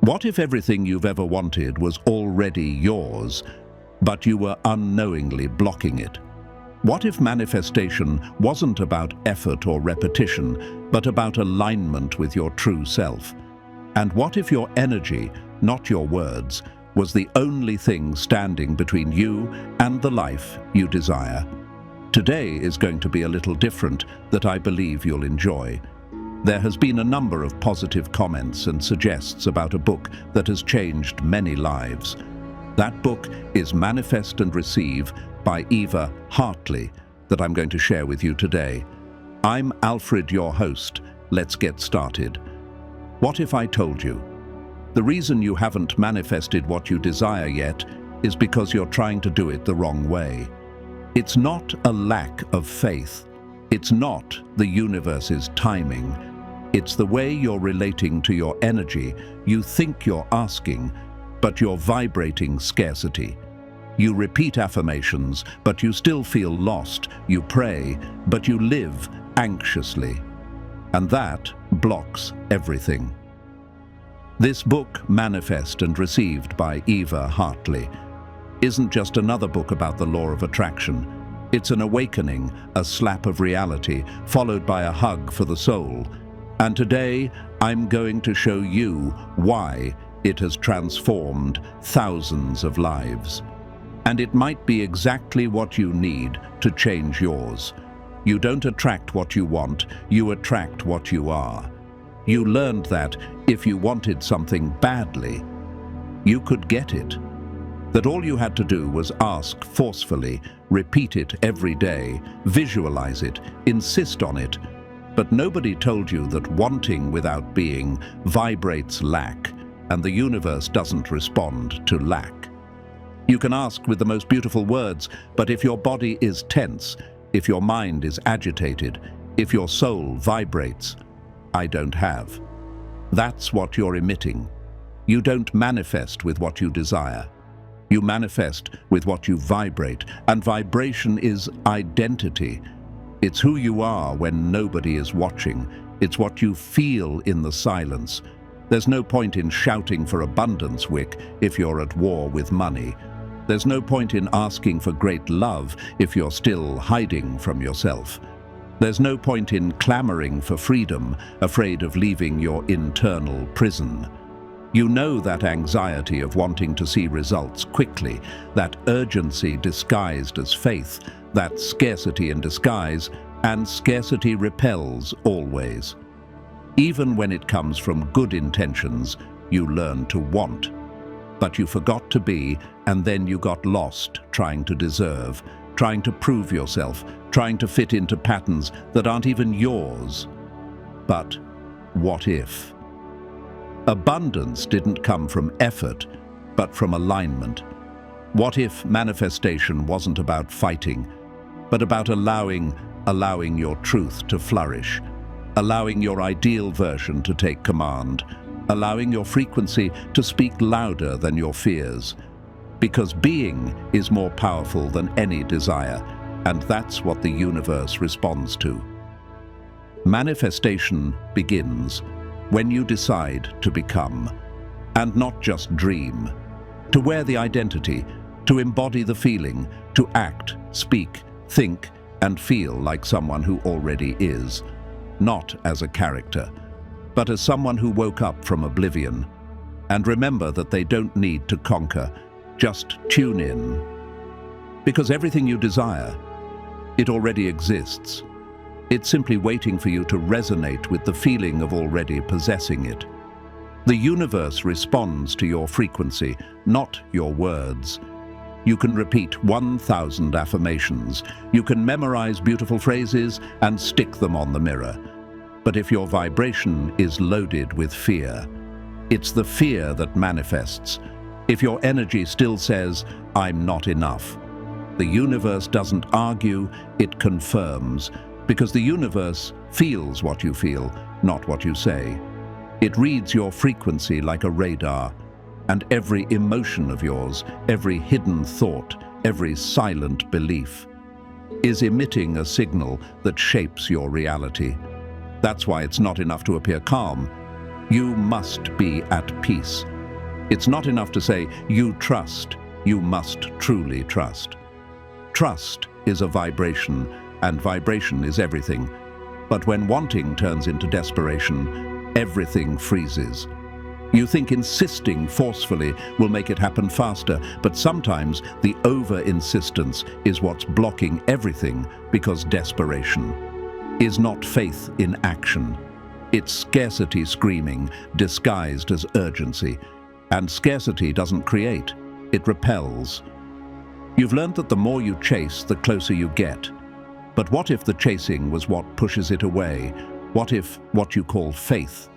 What if everything you've ever wanted was already yours, but you were unknowingly blocking it? What if manifestation wasn't about effort or repetition, but about alignment with your true self? And what if your energy, not your words, was the only thing standing between you and the life you desire? Today is going to be a little different that I believe you'll enjoy. There has been a number of positive comments and suggestions about a book that has changed many lives. That book is Manifest and Receive by Eva Hartley that I'm going to share with you today. I'm Alfred, your host. Let's get started. What if I told you? The reason you haven't manifested what you desire yet is because you're trying to do it the wrong way. It's not a lack of faith. It's not the universe's timing. It's the way you're relating to your energy. You think you're asking, but you're vibrating scarcity. You repeat affirmations, but you still feel lost. You pray, but you live anxiously. And that blocks everything. This book, Manifest and Received by Eva Hartley, isn't just another book about the law of attraction. It's an awakening, a slap of reality, followed by a hug for the soul. And today, I'm going to show you why it has transformed thousands of lives. And it might be exactly what you need to change yours. You don't attract what you want, you attract what you are. You learned that if you wanted something badly, you could get it. That all you had to do was ask forcefully, repeat it every day, visualize it, insist on it. But nobody told you that wanting without being vibrates lack, and the universe doesn't respond to lack. You can ask with the most beautiful words, but if your body is tense, if your mind is agitated, if your soul vibrates, I don't have. That's what you're emitting. You don't manifest with what you desire. You manifest with what you vibrate, and vibration is identity. It's who you are when nobody is watching. It's what you feel in the silence. There's no point in shouting for abundance, Wick, if you're at war with money. There's no point in asking for great love if you're still hiding from yourself. There's no point in clamoring for freedom, afraid of leaving your internal prison. You know that anxiety of wanting to see results quickly, that urgency disguised as faith, that scarcity in disguise, and scarcity repels always. Even when it comes from good intentions, you learn to want. But you forgot to be, and then you got lost trying to deserve, trying to prove yourself, trying to fit into patterns that aren't even yours. But what if? Abundance didn't come from effort, but from alignment. What if manifestation wasn't about fighting, but about allowing your truth to flourish, allowing your ideal version to take command, allowing your frequency to speak louder than your fears? Because being is more powerful than any desire, and that's what the universe responds to. Manifestation begins when you decide to become, and not just dream, to wear the identity, to embody the feeling, to act, speak, think, and feel like someone who already is, not as a character, but as someone who woke up from oblivion. And remember that they don't need to conquer, just tune in. Because everything you desire, it already exists. It's simply waiting for you to resonate with the feeling of already possessing it. The universe responds to your frequency, not your words. You can repeat 1,000 affirmations. You can memorize beautiful phrases and stick them on the mirror. But if your vibration is loaded with fear, it's the fear that manifests. If your energy still says, "I'm not enough," the universe doesn't argue, it confirms. Because the universe feels what you feel, not what you say. It reads your frequency like a radar, and every emotion of yours, every hidden thought, every silent belief. is emitting a signal that shapes your reality. That's why it's not enough to appear calm. You must be at peace. It's not enough to say, you trust. You must truly trust. Trust is a vibration, and vibration is everything. But when wanting turns into desperation, everything freezes. You think insisting forcefully will make it happen faster, but sometimes the over-insistence is what's blocking everything, because desperation is not faith in action. It's scarcity screaming, disguised as urgency. And scarcity doesn't create, it repels. You've learned that the more you chase, the closer you get. But what if the chasing was what pushes it away? What if what you call faith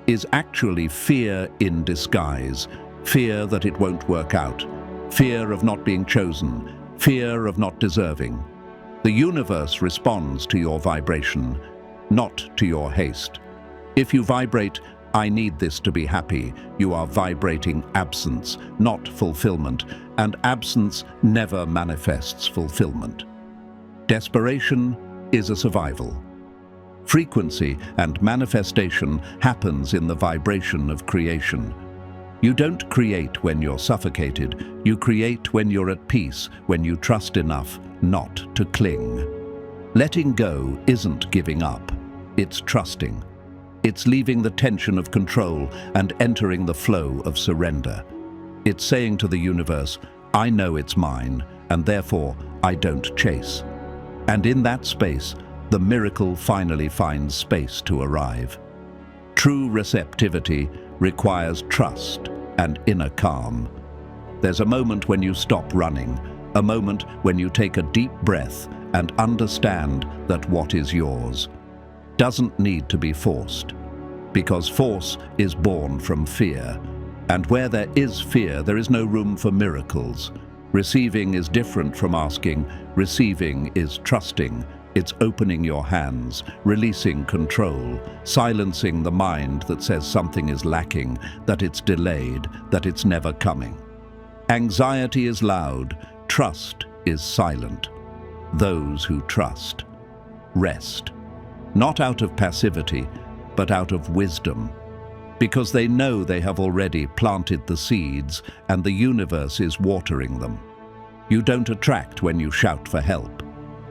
is actually fear in disguise? Fear that it won't work out, fear of not being chosen, fear of not deserving. The universe responds to your vibration, not to your haste. If you vibrate, I need this to be happy, you are vibrating absence, not fulfillment, and absence never manifests fulfillment. Desperation is a survival. Frequency and manifestation happens in the vibration of creation. You don't create when you're suffocated, you create when you're at peace, when you trust enough not to cling. Letting go isn't giving up, it's trusting. It's leaving the tension of control and entering the flow of surrender. It's saying to the universe, I know it's mine, and therefore I don't chase. And in that space, the miracle finally finds space to arrive. True receptivity requires trust and inner calm. There's a moment when you stop running, a moment when you take a deep breath and understand that what is yours doesn't need to be forced, because force is born from fear. And where there is fear, there is no room for miracles. Receiving is different from asking. Receiving is trusting. It's opening your hands, releasing control, silencing the mind that says something is lacking, that it's delayed, that it's never coming. Anxiety is loud, trust is silent. Those who trust rest, not out of passivity, but out of wisdom, because they know they have already planted the seeds and the universe is watering them. You don't attract when you shout for help.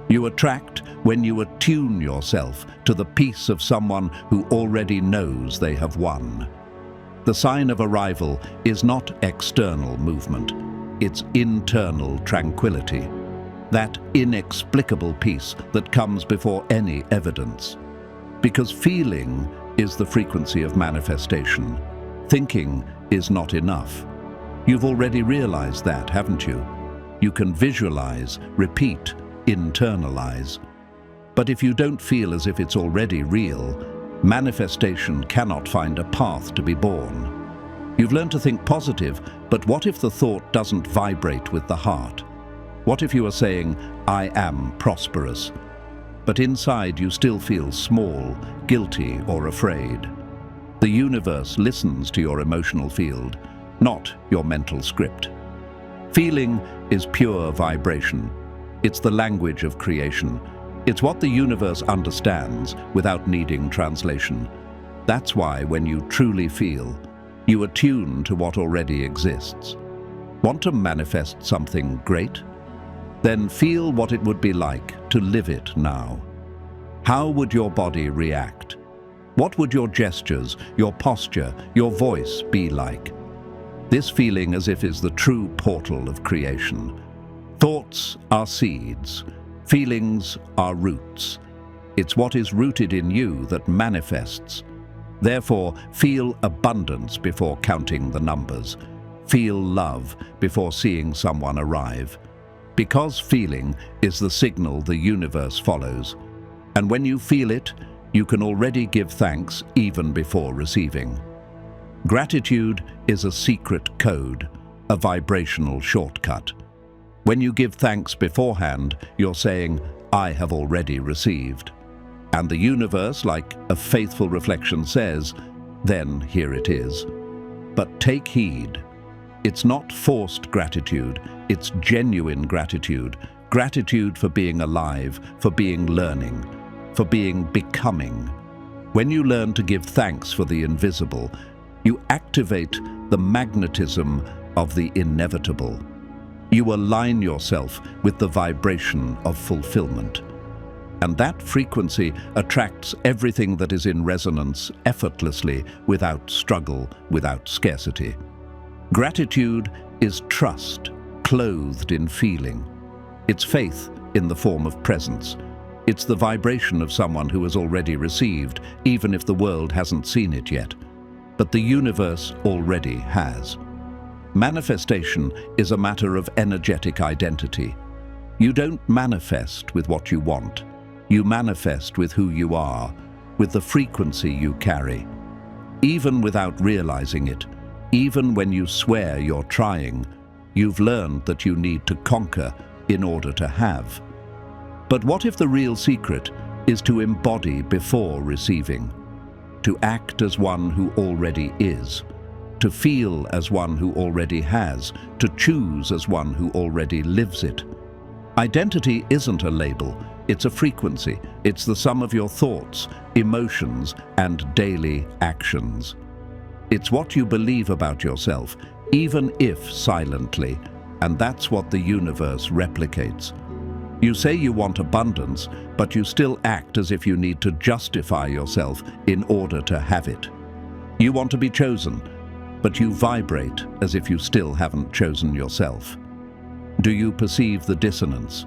You attract when you attune yourself to the peace of someone who already knows they have won. The sign of arrival is not external movement, it's internal tranquility, that inexplicable peace that comes before any evidence. Because feeling is the frequency of manifestation. Thinking is not enough. You've already realized that, haven't you? You can visualize, repeat, internalize. But if you don't feel as if it's already real, manifestation cannot find a path to be born. You've learned to think positive, but what if the thought doesn't vibrate with the heart? What if you are saying, I am prosperous, but inside you still feel small, guilty, or afraid? The universe listens to your emotional field, not your mental script. Feeling is pure vibration. It's the language of creation. It's what the universe understands without needing translation. That's why when you truly feel, you attune to what already exists. Want to manifest something great? Then feel what it would be like to live it now. How would your body react? What would your gestures, your posture, your voice be like? This feeling as if is the true portal of creation. Thoughts are seeds. Feelings are roots. It's what is rooted in you that manifests. Therefore, feel abundance before counting the numbers. Feel love before seeing someone arrive. Because feeling is the signal the universe follows. And when you feel it, you can already give thanks even before receiving. Gratitude is a secret code, a vibrational shortcut. When you give thanks beforehand, you're saying, I have already received. And the universe, like a faithful reflection, says, then here it is. But take heed. It's not forced gratitude, it's genuine gratitude. gratitude for being alive, for being learning, for being becoming. When you learn to give thanks for the invisible, you activate the magnetism of the inevitable. You align yourself with the vibration of fulfillment. And that frequency attracts everything that is in resonance effortlessly, without struggle, without scarcity. Gratitude is trust, clothed in feeling. It's faith in the form of presence. It's the vibration of someone who has already received, even if the world hasn't seen it yet. But the universe already has. Manifestation is a matter of energetic identity. You don't manifest with what you want. You manifest with who you are, with the frequency you carry. Even without realizing it, even when you swear you're trying, you've learned that you need to conquer in order to have. But what if the real secret is to embody before receiving? To act as one who already is, to feel as one who already has, to choose as one who already lives it. Identity isn't a label, it's a frequency. It's the sum of your thoughts, emotions, and daily actions. It's what you believe about yourself, even if silently, and that's what the universe replicates. You say you want abundance, but you still act as if you need to justify yourself in order to have it. You want to be chosen, but you vibrate as if you still haven't chosen yourself. Do you perceive the dissonance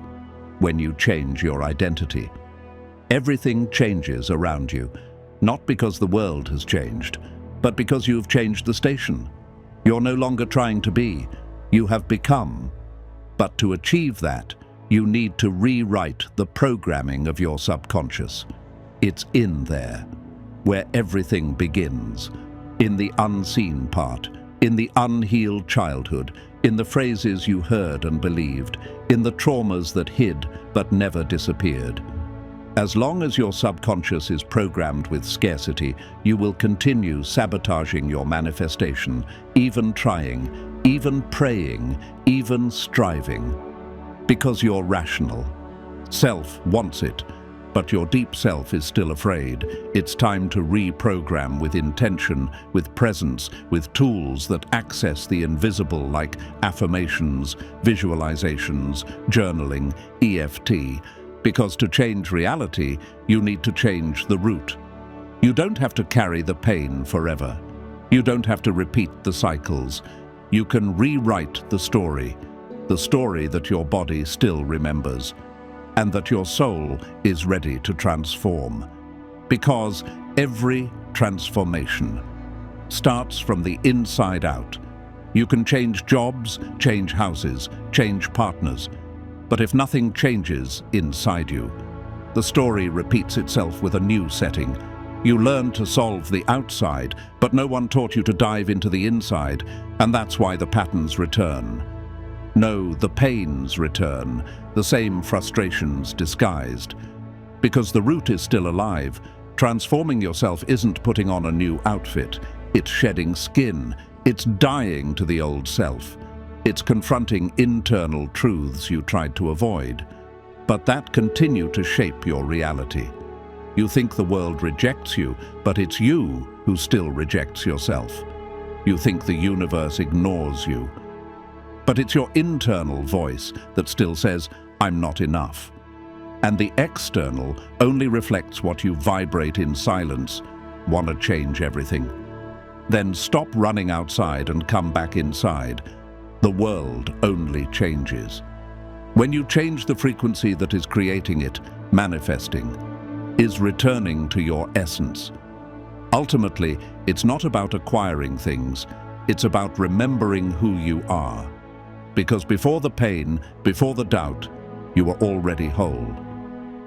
when you change your identity? Everything changes around you, not because the world has changed, but because you've changed the station. You're no longer trying to be, you have become. But to achieve that, you need to rewrite the programming of your subconscious. It's in there, where everything begins, in the unseen part, in the unhealed childhood, in the phrases you heard and believed, in the traumas that hid but never disappeared. As long as your subconscious is programmed with scarcity, you will continue sabotaging your manifestation, even trying, even praying, even striving. Because you're rational. Self wants it, but your deep self is still afraid. It's time to reprogram with intention, with presence, with tools that access the invisible, like affirmations, visualizations, journaling, EFT. Because to change reality, you need to change the root. You don't have to carry the pain forever. You don't have to repeat the cycles. You can rewrite the story that your body still remembers, and that your soul is ready to transform. Because every transformation starts from the inside out. You can change jobs, change houses, change partners, but if nothing changes inside you, the story repeats itself with a new setting. You learn to solve the outside, but no one taught you to dive into the inside, and that's why the patterns return. No, the pains return, the same frustrations disguised. Because the root is still alive, transforming yourself isn't putting on a new outfit. It's shedding skin. It's dying to the old self. It's confronting internal truths you tried to avoid, but that continue to shape your reality. You think the world rejects you, but it's you who still rejects yourself. You think the universe ignores you, but it's your internal voice that still says, "I'm not enough." And the external only reflects what you vibrate in silence. Want to change everything? Then stop running outside and come back inside. The world only changes. When you change the frequency that is creating it, manifesting is returning to your essence. Ultimately, it's not about acquiring things, it's about remembering who you are. Because before the pain, before the doubt, you were already whole.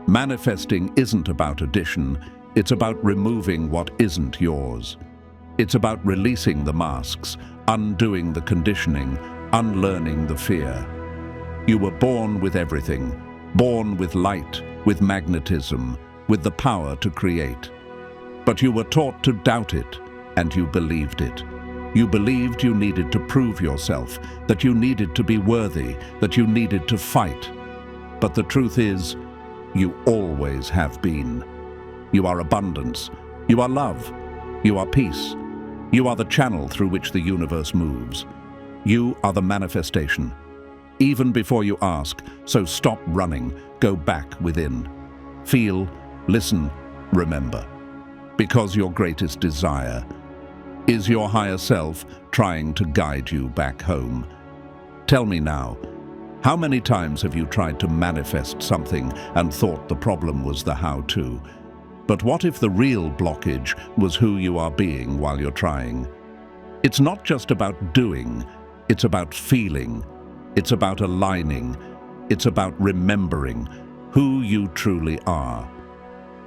Manifesting isn't about addition, it's about removing what isn't yours. It's about releasing the masks, undoing the conditioning, unlearning the fear. You were born with everything, born with light, with magnetism, with the power to create. But you were taught to doubt it, and you believed it. You believed you needed to prove yourself, that you needed to be worthy, that you needed to fight. But the truth is, you always have been. You are abundance. You are love. You are peace. You are the channel through which the universe moves. You are the manifestation. Even before you ask, so stop running, go back within. Feel, listen, remember. Because your greatest desire is your higher self trying to guide you back home. Tell me now, how many times have you tried to manifest something and thought the problem was the how-to? But what if the real blockage was who you are being while you're trying? It's not just about doing, it's about feeling, it's about aligning, it's about remembering who you truly are.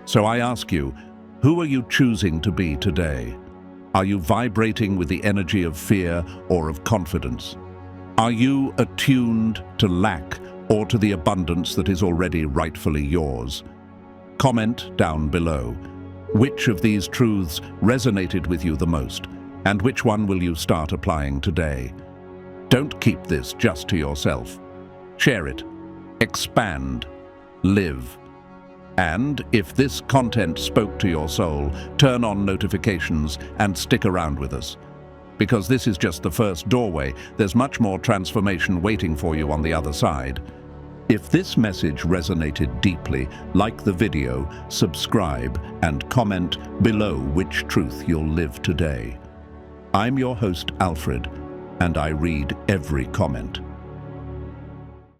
So I ask you, who are you choosing to be today? Are you vibrating with the energy of fear or of confidence? Are you attuned to lack or to the abundance that is already rightfully yours? Comment down below. Which of these truths resonated with you the most, and which one will you start applying today? Don't keep this just to yourself. Share it. Expand. Live. And if this content spoke to your soul, turn on notifications and stick around with us. Because this is just the first doorway, there's much more transformation waiting for you on the other side. If this message resonated deeply, like the video, subscribe, and comment below which truth you'll live today. I'm your host, Alfred, and I read every comment.